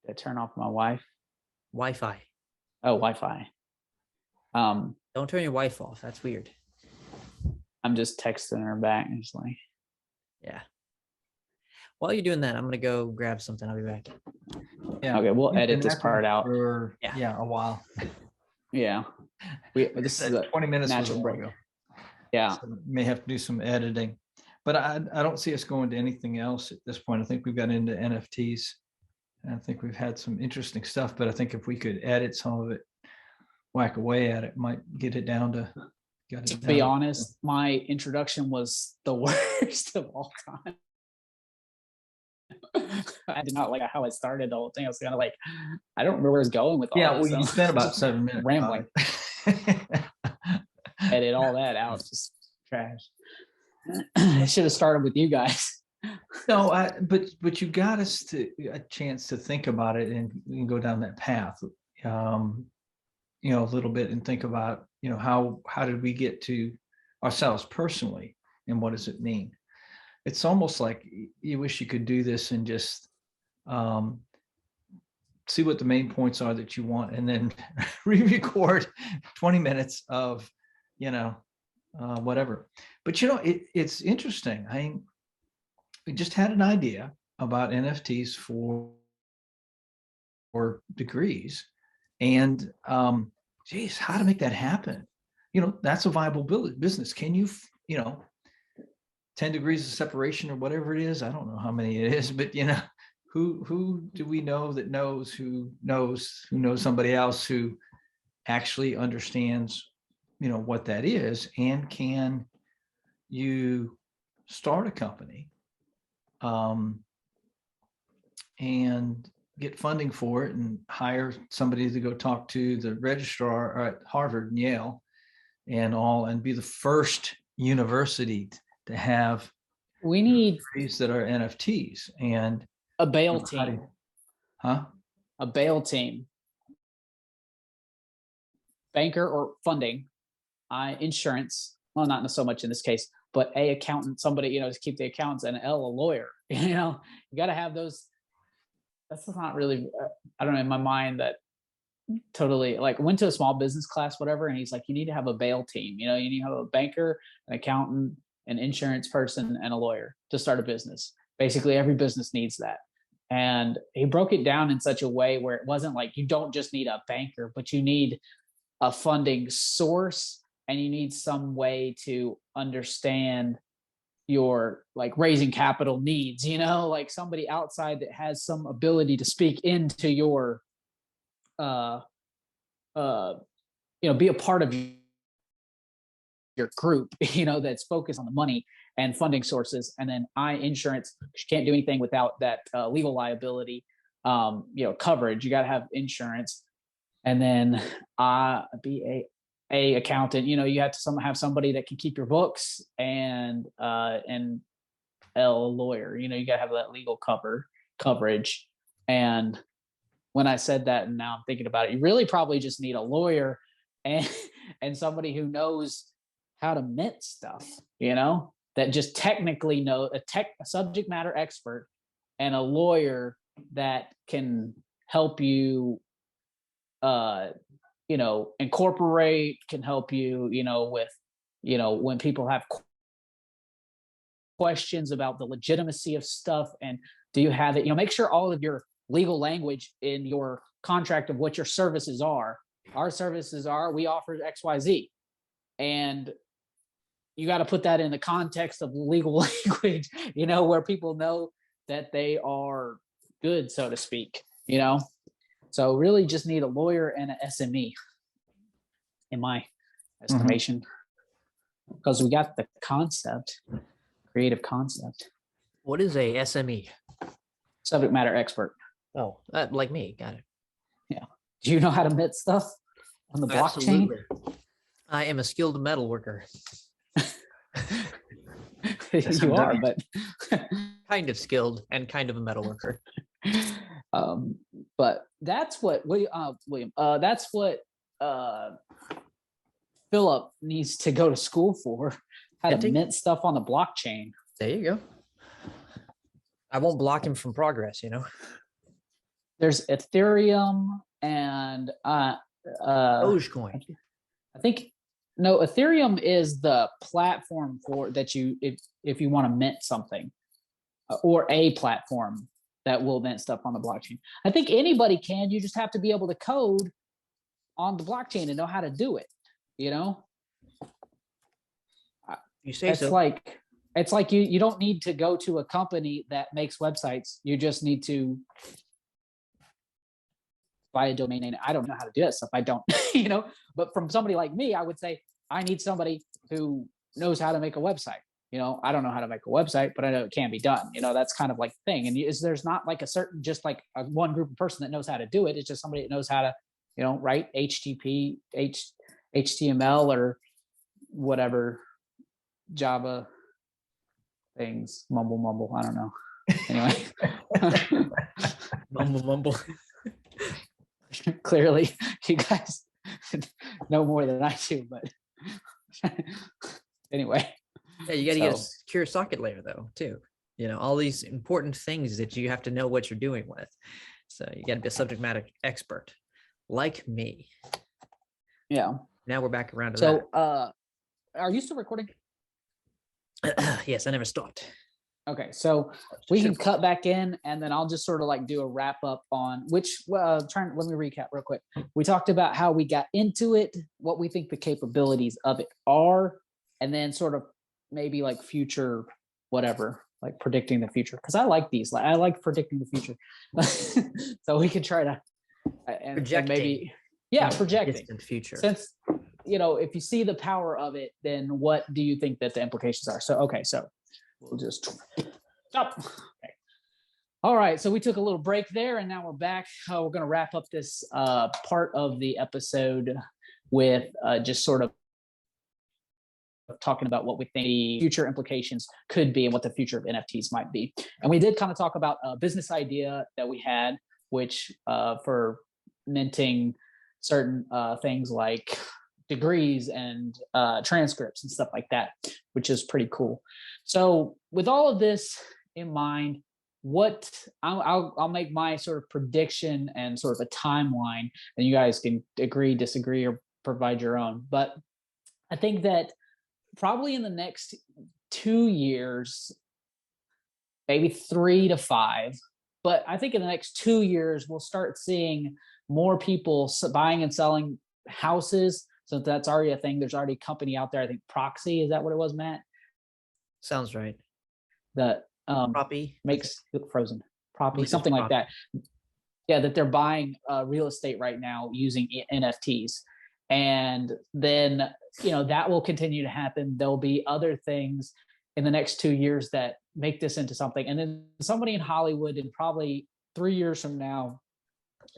Did I turn off my wife? Wi-Fi. Oh, Wi-Fi. Don't turn your wife off. That's weird. I'm just texting her back. It's like, yeah. While you're doing that, I'm gonna go grab something. I'll be back. Yeah. Okay, we'll edit this part out. For, a while. Yeah. This is a 20 minutes natural break. Yeah. So may have to do some editing, but I don't see us going to anything else at this point. I think we've got into NFTs. And I think we've had some interesting stuff, but I think if we could edit some of it, whack away at it, might get it down to. To be honest, my introduction was the worst of all time. I did not like how it started. The whole thing, I was kind of like, I don't remember where it's going with all this. Well, you spent about 7 minutes rambling. Edit all that out. Just trash. I should have started with you guys. No, but you got us to a chance to think about it and go down that path, a little bit, and think about, how did we get to ourselves personally, and what does it mean? It's almost like you wish you could do this and just see what the main points are that you want, and then re-record 20 minutes of, whatever. But it's interesting. We just had an idea about NFTs for degrees, and how to make that happen? That's a viable business. Can you, 10 degrees of separation or whatever it is? I don't know how many it is, but who do we know that knows who knows somebody else who actually understands, what that is, and can you start a company and get funding for it and hire somebody to go talk to the registrar at Harvard and Yale and be the first university to have we need degrees that are NFTs and a bail team. A bail team. Banker or funding, insurance. Well, not so much in this case, but a accountant, somebody, to keep the accounts, and a lawyer. You got to have those. That's not really, I don't know, in my mind, that totally, like, went to a small business class, whatever, and he's like, you need to have a bail team. You need to have a banker, an accountant, an insurance person, and a lawyer to start a business. Basically, every business needs that. And he broke it down in such a way where it wasn't like you don't just need a banker, but you need a funding source, and you need some way to understand your, like, raising capital needs, like somebody outside that has some ability to speak into your be a part of your group, that's focused on the money and funding sources. And then insurance, you can't do anything without that legal liability coverage. You got to have insurance. And then be a accountant. You have to have somebody that can keep your books, and a lawyer. You got to have that legal coverage. And when I said that, and now I'm thinking about it, you really probably just need a lawyer and somebody who knows how to mint stuff. That just technically know a subject matter expert, and a lawyer that can help you incorporate, can help you, with, when people have questions about the legitimacy of stuff, and do you have it, make sure all of your legal language in your contract of what your services are. Our services are, we offer XYZ, and you got to put that in the context of legal language, where people know that they are good, so to speak, so really just need a lawyer and an SME, in my estimation, because we got the concept, creative concept. What is a SME? Subject matter expert. Oh, like me. Got it. Yeah. Do you know how to mint stuff on the blockchain? Absolutely. I am a skilled metal worker. You are, but kind of skilled and kind of a metal worker. But that's what William. That's what Philip needs to go to school for. How to mint stuff on the blockchain. There you go. I won't block him from progress. There's Ethereum and Dogecoin. I think no, Ethereum is the platform for that if you want to mint something, or a platform that will mint stuff on the blockchain. I think anybody can. You just have to be able to code on the blockchain and know how to do it. You say it's so. It's like you don't need to go to a company that makes websites. You just need to buy a domain name. I don't know how to do that stuff. I don't, but from somebody like me, I would say I need somebody who knows how to make a website. I don't know how to make a website, but I know it can be done. That's kind of like the thing. And there's not like a certain, just like a one group of person that knows how to do it. It's just somebody that knows how to, write HTML or whatever Java things, mumble. I don't know. Anyway, mumble. Clearly, you guys know more than I do, but anyway. Yeah, you got to get a secure socket layer though, too. All these important things that you have to know what you're doing with. So you got to be a subject matter expert, like me. Yeah. Now we're back around to that. So, are you still recording? Yes, I never stopped. Okay, so we can cut back in, and then I'll just sort of like do a wrap up on let me recap real quick. We talked about how we got into it, what we think the capabilities of it are, and then sort of maybe like future, whatever, like predicting the future. Because I like these. I like predicting the future. So we could try to and maybe projecting distant future. Since if you see the power of it, then what do you think that the implications are? So we'll just stop. Okay. All right. So we took a little break there, and now we're back. We're going to wrap up this part of the episode with just sort of talking about what we think the future implications could be and what the future of NFTs might be. And we did kind of talk about a business idea that we had, which for minting certain things like degrees and transcripts and stuff like that, which is pretty cool. So with all of this in mind, what I'll make my sort of prediction and sort of a timeline, and you guys can agree, disagree, or provide your own. But I think that probably in the next 2 years, maybe 3 to 5, but I think in the next 2 years, we'll start seeing more people buying and selling houses. So that's already a thing. There's already a company out there. I think Proxy, is that what it was, Matt? Sounds right. That Proppy makes frozen. Proppy, something like that. Yeah, that they're buying real estate right now using NFTs. And then, that will continue to happen. There'll be other things in the next 2 years that make this into something. And then somebody in Hollywood in probably 3 years from now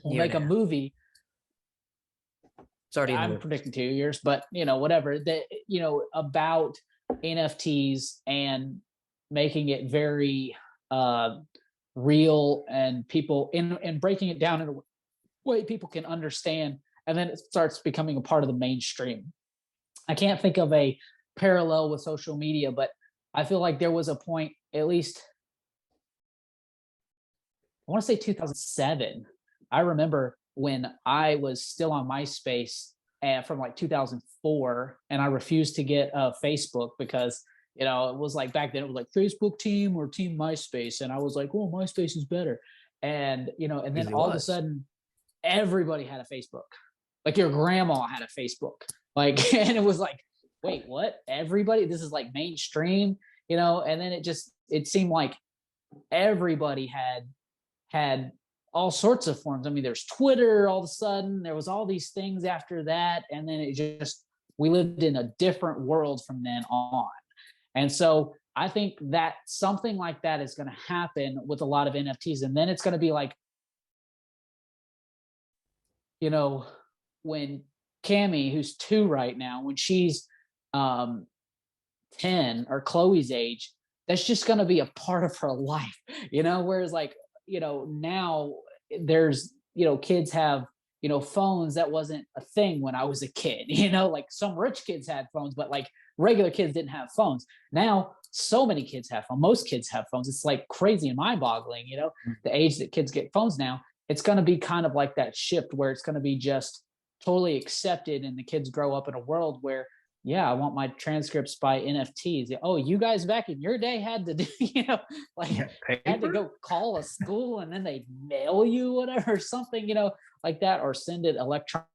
will make a movie. It's already I'm predicting 2 years, but whatever that, about NFTs and making it very real, and people and breaking it down in a way people can understand. And then it starts becoming a part of the mainstream. I can't think of a parallel with social media, but I feel like there was a point, at least, I want to say 2007. I remember when I was still on MySpace from like 2004, and I refused to get a Facebook because, you know, it was like back then it was like Facebook team or team MySpace. And I was like, oh, MySpace is better. And, you know, and then all of a sudden everybody had a Facebook. Like your grandma had a Facebook. Like, and it was like, wait, what? Everybody? This is like mainstream, you know? And then it seemed like everybody had all sorts of forms. I mean, there's Twitter all of a sudden, there was all these things after that. And then we lived in a different world from then on. And so I think that something like that is going to happen with a lot of NFTs. And then it's going to be like, you know, when Cammie, who's 2 right now, when she's 10 or Chloe's age, that's just going to be a part of her life, you know, whereas like, you know, now there's, you know, kids have, you know, phones that wasn't a thing when I was a kid, you know, like some rich kids had phones, but like regular kids didn't have phones. Now, so many kids have phones. Most kids have phones. It's like crazy and mind boggling, you know, the age that kids get phones now. It's going to be kind of like that shift where it's going to be just totally accepted. And the kids grow up in a world where, yeah, I want my transcripts by NFTs. Oh, you guys back in your day had to do, you know, like had to go call a school and then they mail you whatever, or something, you know, like that, or send it electronically,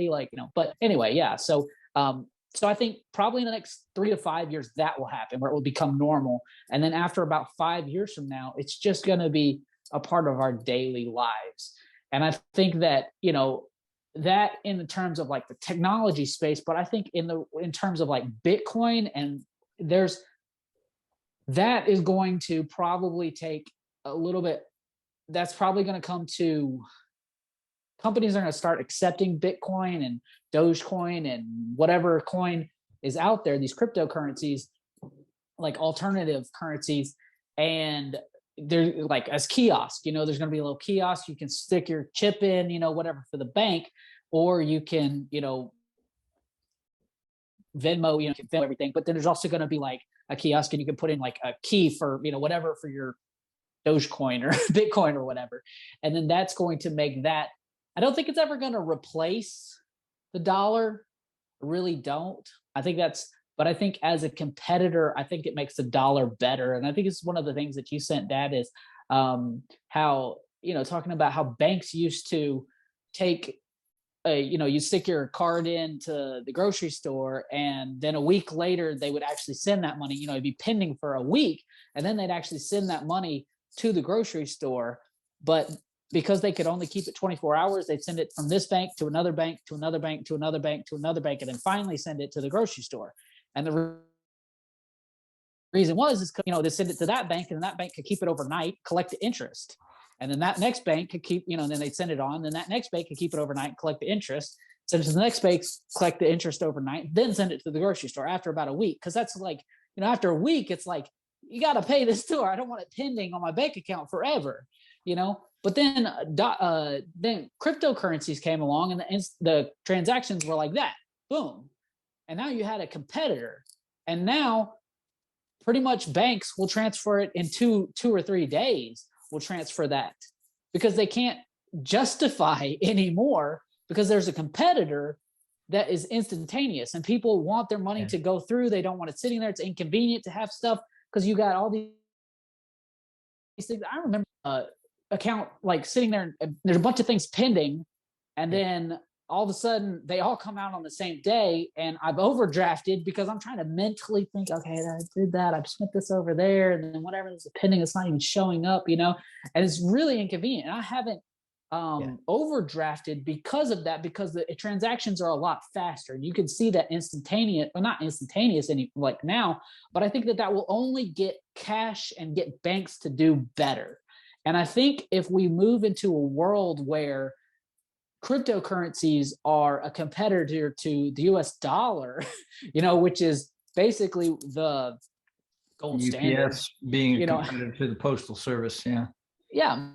like, you know. But anyway, yeah. So I think probably in the next 3 to 5 years that will happen, where it will become normal. And then after about 5 years from now, it's just going to be a part of our daily lives. And I think that, you know, that in the terms of like the technology space, but I think in terms of like Bitcoin, and that is going to probably take a little bit. That's probably going to come to companies are going to start accepting Bitcoin and Dogecoin and whatever coin is out there, these cryptocurrencies, like alternative currencies. And they're like as kiosk, you know, there's going to be a little kiosk. You can stick your chip in, you know, whatever for the bank, or you can, you know, Venmo, you know, you can Venmo everything. But then there's also going to be like a kiosk and you can put in like a key for, you know, whatever for your Dogecoin or Bitcoin or whatever. And then that's going to make that, I don't think it's ever going to replace the dollar. I really don't. But I think as a competitor, I think it makes the dollar better. And I think it's one of the things that you sent, Dad, is how, you know, talking about how banks used to take, you know, you stick your card into the grocery store and then a week later they would actually send that money, you know, it'd be pending for a week. And then they'd actually send that money to the grocery store. But because they could only keep it 24 hours, they'd send it from this bank to another bank, to another bank, to another bank, to another bank, and then finally send it to the grocery store. And the reason is because, you know, they send it to that bank and that bank could keep it overnight, collect the interest. And then that next bank could keep, you know, and then they'd send it on. Then that next bank could keep it overnight, collect the interest, send it to the next bank, collect the interest overnight, then send it to the grocery store after about a week. Because that's like, you know, after a week, it's like, you got to pay this store. I don't want it pending on my bank account forever, you know. But then cryptocurrencies came along and the transactions were like that, boom. And now you had a competitor. And now pretty much banks will transfer it in two or 3 days, will transfer that, because they can't justify anymore, because there's a competitor that is instantaneous and people want their money to go through. They don't want it sitting there. It's inconvenient to have stuff because you got all these things. I remember account like sitting there and there's a bunch of things pending, and then all of a sudden they all come out on the same day, and I've overdrafted because I'm trying to mentally think, okay, I did that, I've spent this over there, and then whatever is pending, it's not even showing up, you know, and it's really inconvenient. And I haven't overdrafted because of that, because the transactions are a lot faster. You can see that instantaneous, or not instantaneous any like now, but I think that will only get cash and get banks to do better. And I think if we move into a world where cryptocurrencies are a competitor to the US dollar, you know, which is basically the gold standard. UPS being a competitor to the Postal Service, yeah,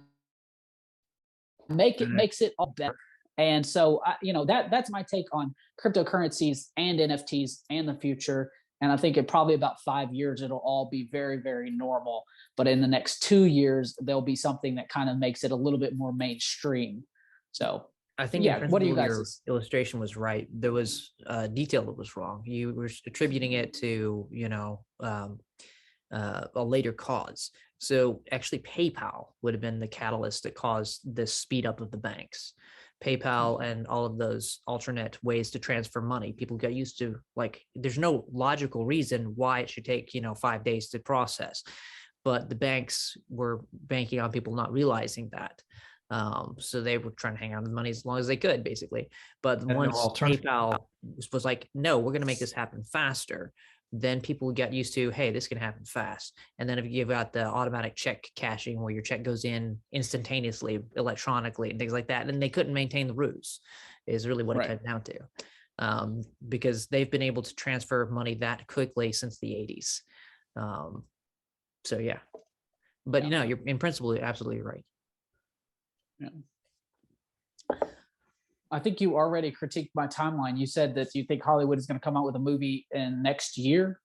makes it all better. And so, you know, that's my take on cryptocurrencies and NFTs and the future. And I think in probably about 5 years, it'll all be very, very normal. But in the next 2 years, there'll be something that kind of makes it a little bit more mainstream. So I think in yeah, what do you principle, your guys? illustration was right. There was a detail that was wrong. You were attributing it to, a later cause. So actually, PayPal would have been the catalyst that caused this speed up of the banks. PayPal and all of those alternate ways to transfer money. People got used to, like, there's no logical reason why it should take, 5 days to process. But the banks were banking on people not realizing that. So they were trying to hang on to the money as long as they could, basically. But once PayPal was like, no, we're going to make this happen faster, then people get used to, hey, this can happen fast. And then if you give out the automatic check cashing where your check goes in instantaneously, electronically, and things like that, and they couldn't maintain the rules, is really what it comes down to. Because they've been able to transfer money that quickly since the 80s. So yeah, but you're in principle, you're absolutely right. Yeah. I think you already critiqued my timeline. You said that you think Hollywood is going to come out with a movie in next year.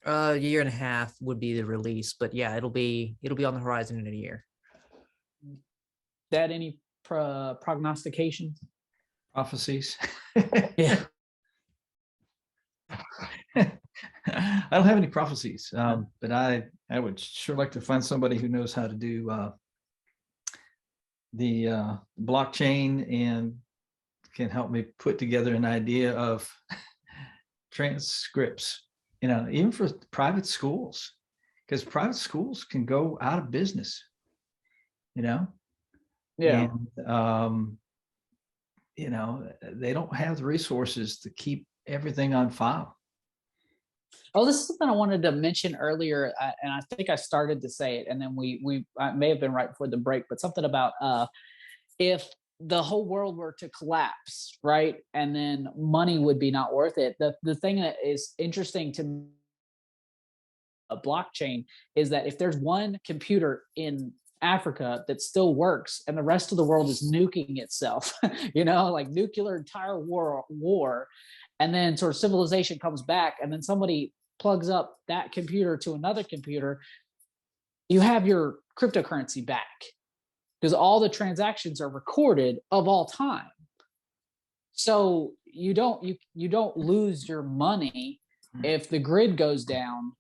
A year and a half would be the release, but yeah, it'll be on the horizon in a year. That any prognostications? Prophecies? Yeah. I don't have any prophecies, but I would sure like to find somebody who knows how to do the blockchain and can help me put together an idea of transcripts, even for private schools, because private schools can go out of business, Yeah. And, they don't have the resources to keep everything on file. Oh, this is something I wanted to mention earlier, and I think I started to say it, and then we may have been right before the break, but something about if the whole world were to collapse, right, and then money would be not worth it. The thing that is interesting to a blockchain is that if there's one computer in Africa that still works and the rest of the world is nuking itself, like nuclear entire war, and then sort of civilization comes back, and then somebody plugs up that computer to another computer, you have your cryptocurrency back because all the transactions are recorded of all time. So you don't lose your money if the grid goes down.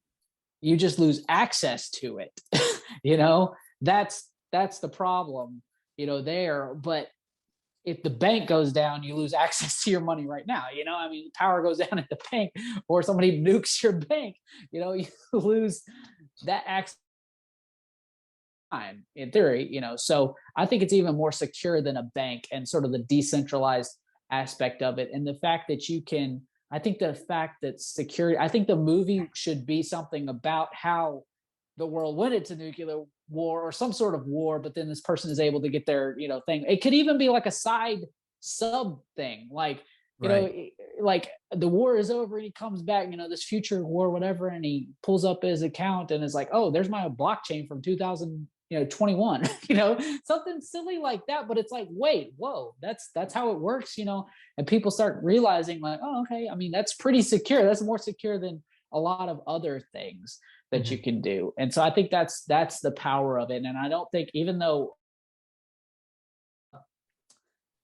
You just lose access to it. That's the problem, there. But if the bank goes down, you lose access to your money right now. Power goes down at the bank, or somebody nukes your bank, you lose that access time in theory, So I think it's even more secure than a bank, and sort of the decentralized aspect of it. And the fact that security, I think the movie should be something about how the world went into nuclear war or some sort of war, but then this person is able to get their, thing. It could even be like a side sub thing, like, like the war is over and he comes back, this future war, whatever, and he pulls up his account and is like, oh, there's my blockchain from 2021, something silly like that. But it's like, wait, whoa, that's how it works, and people start realizing like, oh, okay, that's pretty secure. That's more secure than a lot of other things that you can do. And so I think that's the power of it. And I don't think, even though a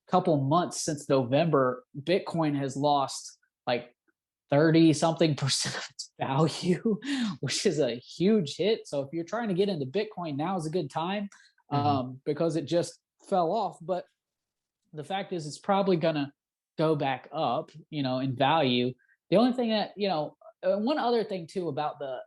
couple months since November, Bitcoin has lost like 30 something percent of its value, which is a huge hit. So if you're trying to get into Bitcoin, now is a good time, because it just fell off. But the fact is, it's probably going to go back up, in value. The only thing that, one other thing too about the,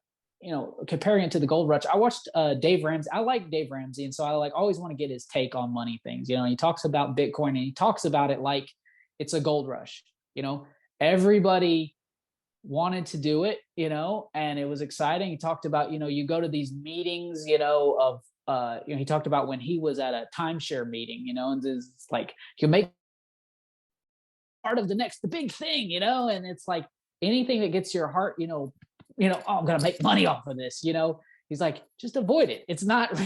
comparing it to the gold rush, I watched Dave Ramsey. I like Dave Ramsey, and so I always want to get his take on money things. He talks about Bitcoin, and he talks about it like it's a gold rush. Everybody wanted to do it, and it was exciting. He talked about, you go to these meetings, of he talked about when he was at a timeshare meeting, and it's like you make part of the big thing, and it's like anything that gets your heart, oh, I'm gonna make money off of this, he's like, just avoid it. It's not,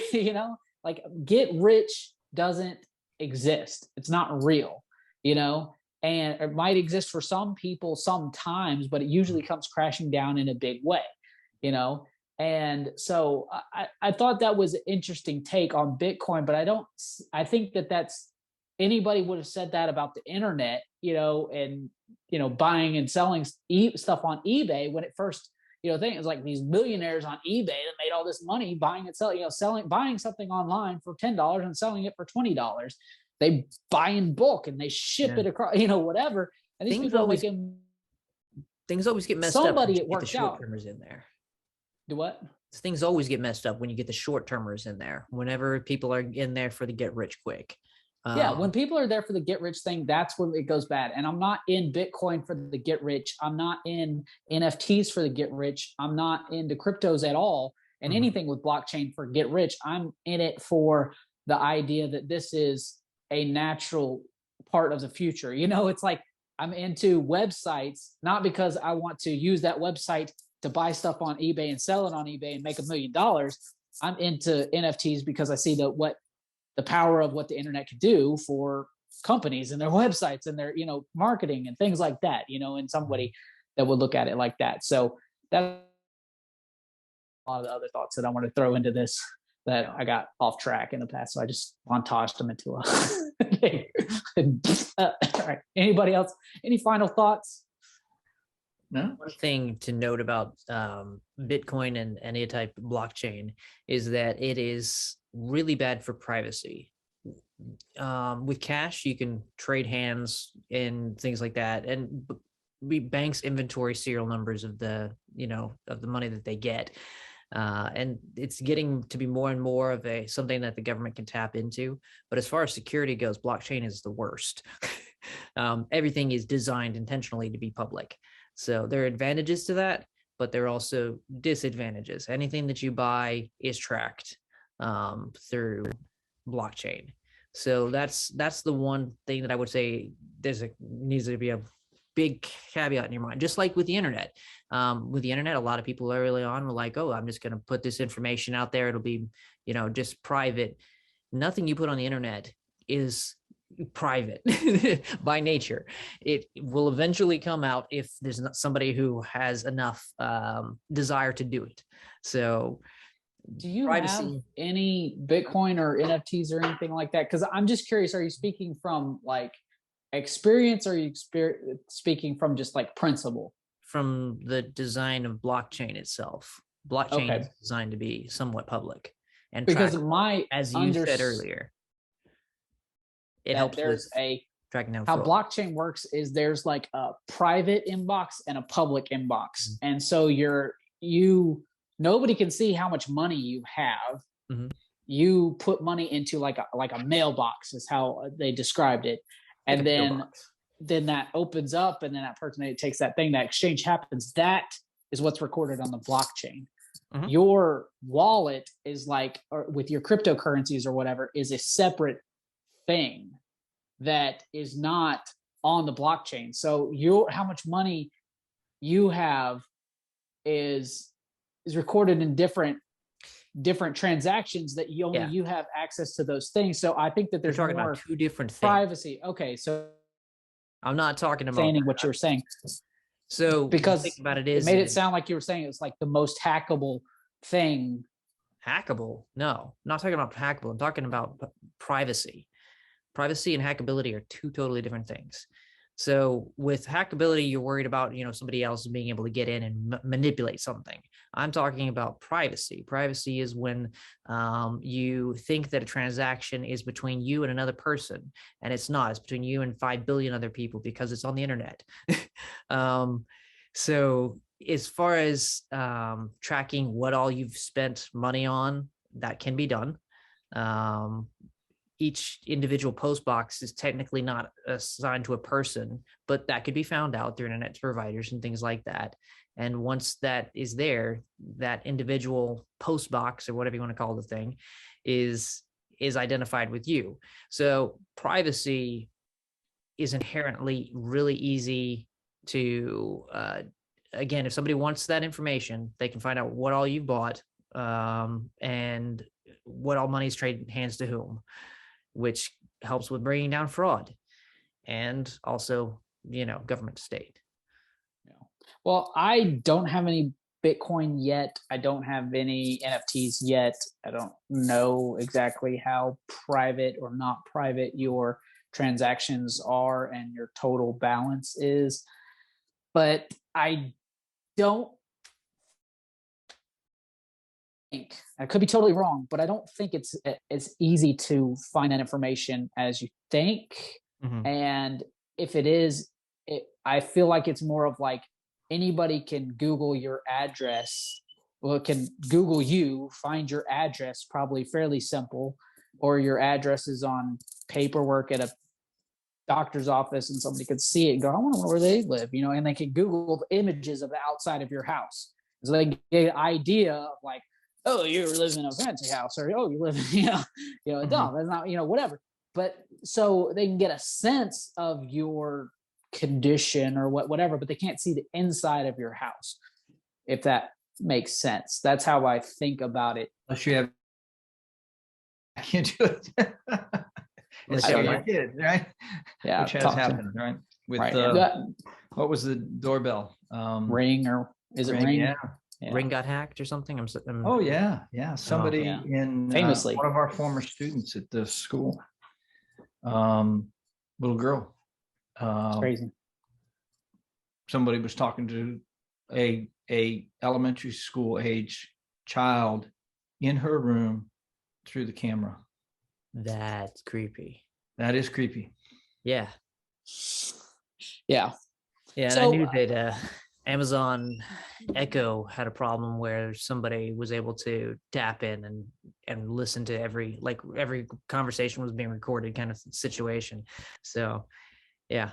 like, get rich doesn't exist. It's not real, and it might exist for some people sometimes, but it usually comes crashing down in a big way, you know. And so I thought that was an interesting take on Bitcoin, but I think that that's, anybody would have said that about the internet, you know, and, you know, buying and selling stuff on eBay when it first, you know, thing is like these millionaires on eBay that made all this money buying and selling, you know, buying something online for $10 and selling it for $20. They buy in bulk and they ship it across, you know, whatever. And these people are making, things always get messed up. somebody it when you get the worked out. short-termers in there. Do what? Things always get messed up when you get the short-termers in there. Whenever people are in there for the get rich quick. Yeah, when people are there for the get rich thing, that's when it goes bad. And I'm not in Bitcoin for the get rich. I'm not in NFTs for the get rich. I'm not into cryptos at all. And anything with blockchain for get rich, I'm in it for the idea that this is a natural part of the future. You know, it's like I'm into websites, not because I want to use that website to buy stuff on eBay and sell it on eBay and make $1 million. I'm into NFTs because I see the power of what the internet could do for companies and their websites and their, you know, marketing and things like that, you know, and somebody that would look at it like that. So that's a lot of the other thoughts that I want to throw into this that I got off track in the past. So I just montaged them into a all right. Anybody else? Any final thoughts? No. One thing to note about Bitcoin and any type of blockchain is that it is really bad for privacy. With cash, you can trade hands and things like that, and banks inventory serial numbers of the, you know, of the money that they get, and it's getting to be more and more of something that the government can tap into. But as far as security goes, blockchain is the worst. Everything is designed intentionally to be public. So there are advantages to that, but there are also disadvantages. Anything that you buy is tracked through blockchain. So that's the one thing that I would say needs to be a big caveat in your mind. Just like with the internet. With the internet, a lot of people early on were like, oh, I'm just going to put this information out there. It'll be, you know, just private. Nothing you put on the internet is private by nature. It will eventually come out if there's not somebody who has enough desire to do it. So do you have any Bitcoin or NFTs or anything like that? Because I'm just curious, are you speaking from like experience, or are you speaking from just like principle? From the design of blockchain itself. Blockchain is designed to be somewhat public. And because as you said earlier, it helps there's with tracking down how fraud. Blockchain works is there's like a private inbox and a public inbox. And so nobody can see how much money you have. You put money into like a mailbox is how they described it. And then that opens up, and then that person takes that thing, that exchange happens. That is what's recorded on the blockchain. Your wallet is like, or with your cryptocurrencies or whatever, is a separate thing that is not on the blockchain. So how much money you have is recorded in different transactions that you have access to those things. So I think that there's talking more about two different things. Privacy. Okay, so I'm not talking about what you were saying. So because the thing about it it made it sound like you were saying it was like the most hackable thing. Hackable? No, I'm not talking about hackable. I'm talking about privacy. Privacy and hackability are two totally different things. So with hackability, you're worried about, you know, somebody else being able to get in and manipulate something. I'm talking about privacy. Privacy is when you think that a transaction is between you and another person, and it's not. It's between you and 5 billion other people because it's on the internet. So as far as tracking what all you've spent money on, that can be done. Each individual post box is technically not assigned to a person, but that could be found out through internet providers and things like that. And once that is there, that individual post box, or whatever you want to call the thing, is identified with you. So privacy is inherently really easy to, again, if somebody wants that information, they can find out what all you've bought and what all money's traded hands to whom, which helps with bringing down fraud. and also, government to state. Well, I don't have any Bitcoin yet. I don't have any NFTs yet. I don't know exactly how private or not private your transactions are and your total balance is. But I don't think, I could be totally wrong, but I don't think it's as easy to find that information as you think. Mm-hmm. And if it is, I feel like it's more of like anybody can Google your address, well, can Google you, find your address, probably fairly simple, or your address is on paperwork at a doctor's office and somebody could see it and go, I want to know where they live, and they can Google images of the outside of your house. So they get an idea of like, oh, you live in a fancy house, or oh, you live in, a dump. That's not, whatever. But so they can get a sense of your condition or whatever, but they can't see the inside of your house, if that makes sense. That's how I think about it. Unless you have, I can't do it. It's your kid, right? Yeah, which has happened, right? With what was the doorbell? Ring, or is it Ring? Yeah. Ring got hacked or something. Oh yeah. Somebody in famously, one of our former students at the school, little girl. Crazy. Somebody was talking to a elementary school age child in her room through the camera. That's creepy. That is creepy. Yeah. Yeah. Yeah. And I knew that Amazon Echo had a problem where somebody was able to tap in and listen to every conversation was being recorded kind of situation. So yeah,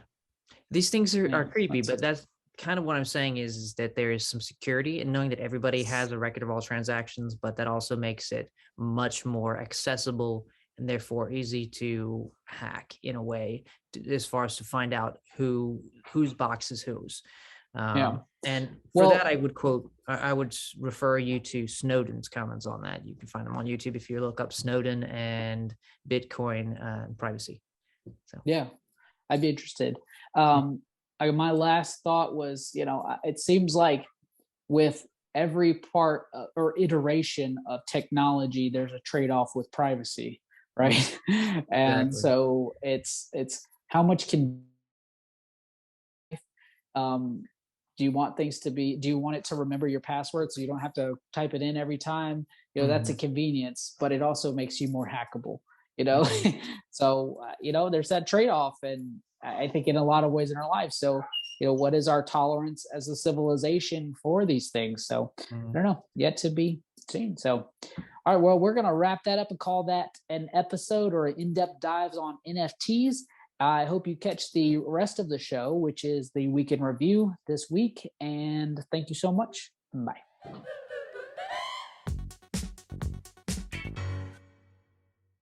these things are creepy, but that's kind of what I'm saying is that there is some security in knowing that everybody has a record of all transactions, but that also makes it much more accessible and therefore easy to hack in a way, as far as to find out whose box is whose. And for that, I would refer you to Snowden's comments on that. You can find them on YouTube if you look up Snowden and Bitcoin and privacy. So yeah, I'd be interested. My last thought was, it seems like with every part or iteration of technology, there's a trade-off with privacy, right? And exactly. so it's how much can do you want it to remember your password so you don't have to type it in every time? That's a convenience, but it also makes you more hackable, So, there's that trade-off. And I think in a lot of ways in our life. So, what is our tolerance as a civilization for these things? So I don't know, yet to be seen. So, all right, well, we're going to wrap that up and call that an episode or an in-depth dives on NFTs. I hope you catch the rest of the show, which is the Week in Review this week. And thank you so much. Bye.